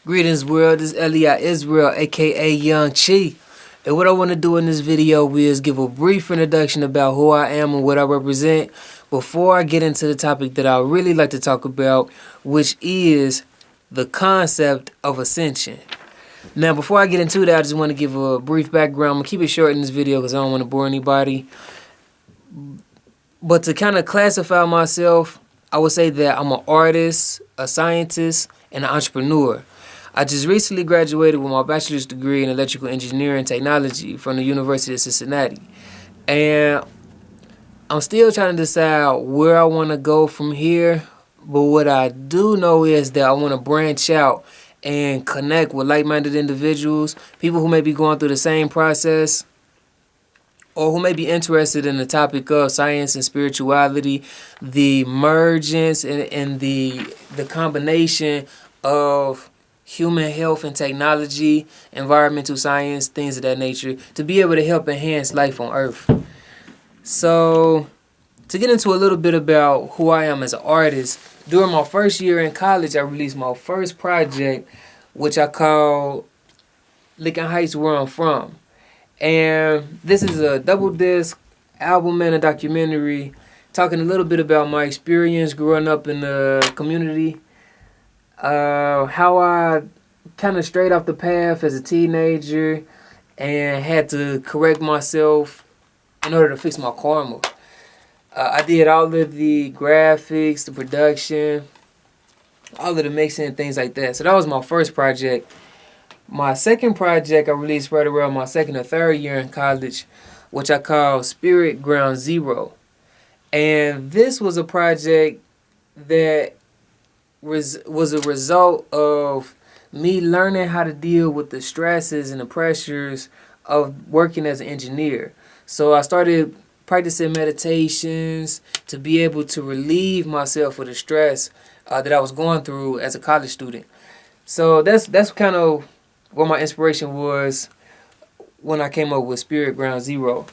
Greetings world, this is Eliyah Israel, aka Young Chi. And what I want to do in this video is give a brief introduction about who I am and what I represent before I get into the topic that I really like to talk about, which is the concept of ascension. Now, before I get into that, I just want to give a brief background. I'm going to keep it short in this video because I don't want to bore anybody. But to kind of classify myself, I would say that I'm an artist, a scientist, and an entrepreneur. I just recently graduated with my bachelor's degree in electrical engineering technology from the University of Cincinnati. And I'm still trying to decide where I want to go from here. But what I do know is that I want to branch out and connect with like-minded individuals, people who may be going through the same process, or who may be interested in the topic of science and spirituality, the mergence and the combination of human health and technology, environmental science, things of that nature, to be able to help enhance life on Earth. So, to get into a little bit about who I am as an artist, during my first year in college, I released my first project, which I call Lincoln Heights, Where I'm From. And this is a double disc album and a documentary talking a little bit about my experience growing up in the community, how I kind of strayed off the path as a teenager and had to correct myself in order to fix my karma. I did all of the graphics, the production, all of the mixing and things like that. So that was my first project. My second project I released right around my second or third year in college, which I call Spirit Ground Zero. And this was a project that was a result of me learning how to deal with the stresses and the pressures of working as an engineer. So I started practicing meditations to be able to relieve myself of the stress that I was going through as a college student. So that's kind of what my inspiration was when I came up with Spirit Ground Zero.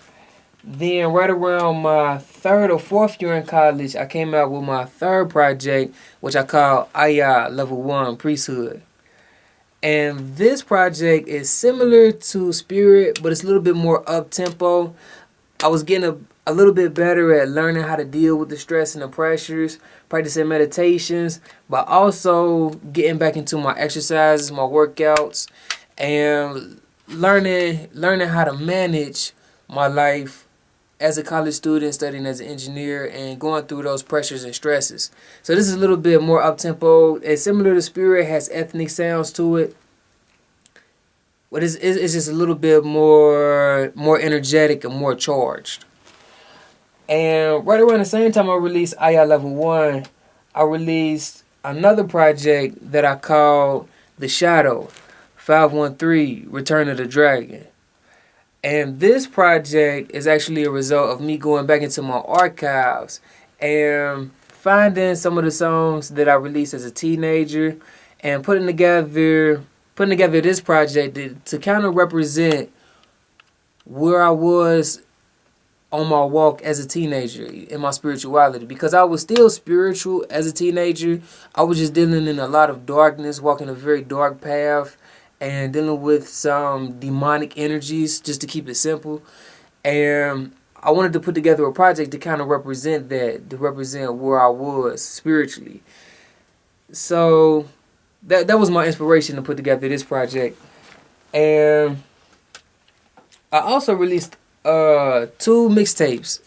Then right around my third or fourth year in college, I came out with my third project, which I call Ayah Level 1 Priesthood. And this project is similar to Spirit, but it's a little bit more up-tempo. I was getting a little bit better at learning how to deal with the stress and the pressures, practicing meditations, but also getting back into my exercises, my workouts, and learning how to manage my life as a college student, studying as an engineer, and going through those pressures and stresses. So this is a little bit more up-tempo. It's similar to Spirit, has ethnic sounds to it, but it's just a little bit more energetic and more charged. And right around the same time I released Ayah Level 1, I released another project that I called The Shadow, 513, Return of the Dragon. And this project is actually a result of me going back into my archives and finding some of the songs that I released as a teenager and putting together this project to kind of represent where I was on my walk as a teenager in my spirituality, because I was still spiritual as a teenager. I was just dealing in a lot of darkness, walking a very dark path, and dealing with some demonic energies, just to keep it simple. And I wanted to put together a project to kind of represent that, to represent where I was spiritually. So that was my inspiration to put together this project. And I also released 2 mixtapes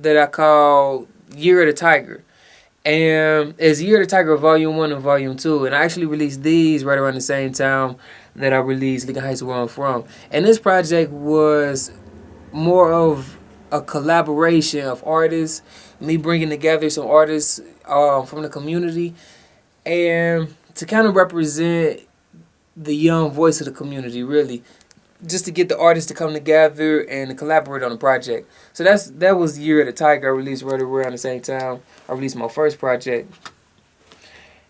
that I call Year of the Tiger. And it's Year of the Tiger Volume 1 and Volume 2. And I actually released these right around the same time that I released Lincoln Heights, Where I'm From. And this project was more of a collaboration of artists, me bringing together some artists from the community, and to kind of represent the young voice of the community, really, just to get the artists to come together and to collaborate on the project. So that was Year of the Tiger. I released right around the same time I released my first project.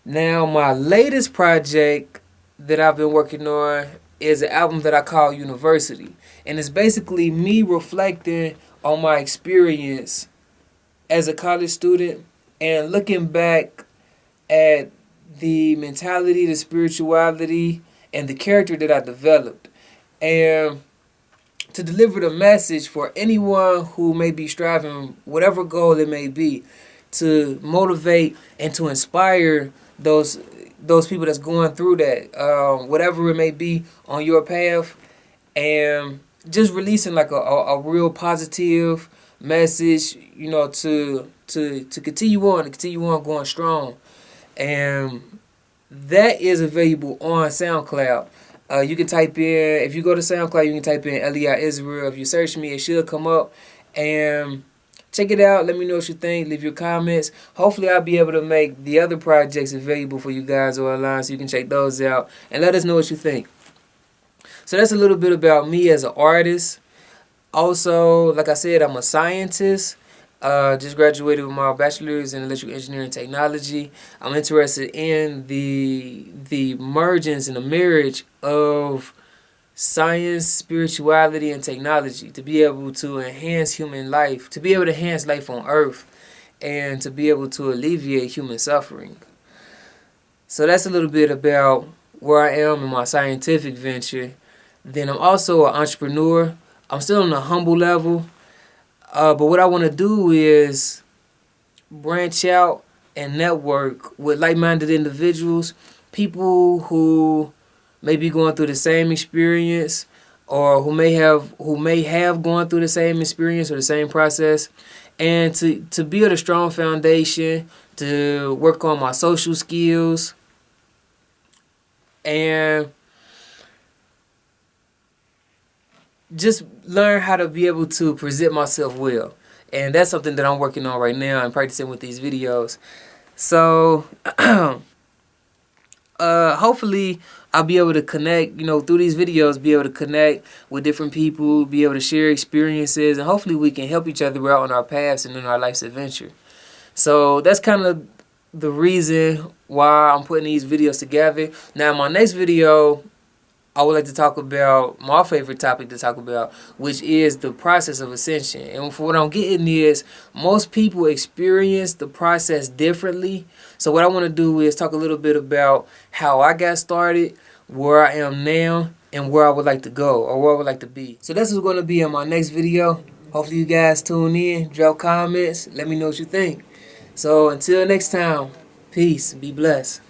Now, my latest project that I've been working on is an album that I call University. And it's basically me reflecting on my experience as a college student and looking back at the mentality, the spirituality, and the character that I developed. And to deliver the message for anyone who may be striving, whatever goal it may be, to motivate and to inspire those people that's going through that, whatever it may be on your path, and just releasing like a real positive message, to continue on going strong. And that is available on SoundCloud. You can type in, if you go to SoundCloud, you can type in Eliyah Israel. If you search me, it should come up. And check it out. Let me know what you think. Leave your comments. Hopefully, I'll be able to make the other projects available for you guys online so you can check those out. And let us know what you think. So that's a little bit about me as an artist. Also, like I said, I'm a scientist. Just graduated with my bachelor's in electrical engineering technology. I'm interested in the mergence and the marriage of science, spirituality, and technology to be able to enhance human life, to be able to enhance life on Earth, and to be able to alleviate human suffering. So that's a little bit about where I am in my scientific venture. Then I'm also an entrepreneur. I'm still on a humble level. But what I want to do is branch out and network with like-minded individuals, people who may be going through the same experience, or who may have gone through the same experience or the same process, and to build a strong foundation, to work on my social skills, and just learn how to be able to present myself well. And that's something that I'm working on right now and practicing with these videos. So hopefully I'll be able to connect, through these videos, be able to connect with different people, be able to share experiences, and hopefully we can help each other out on our paths and in our life's adventure. So that's kind of the reason why I'm putting these videos together. Now, my next video, I would like to talk about my favorite topic to talk about, which is the process of ascension. And for what I'm getting is, most people experience the process differently. So what I want to do is talk a little bit about how I got started, where I am now, and where I would like to go, or where I would like to be. So this is going to be in my next video. Hopefully you guys tune in, drop comments, let me know what you think. So until next time, peace, be blessed.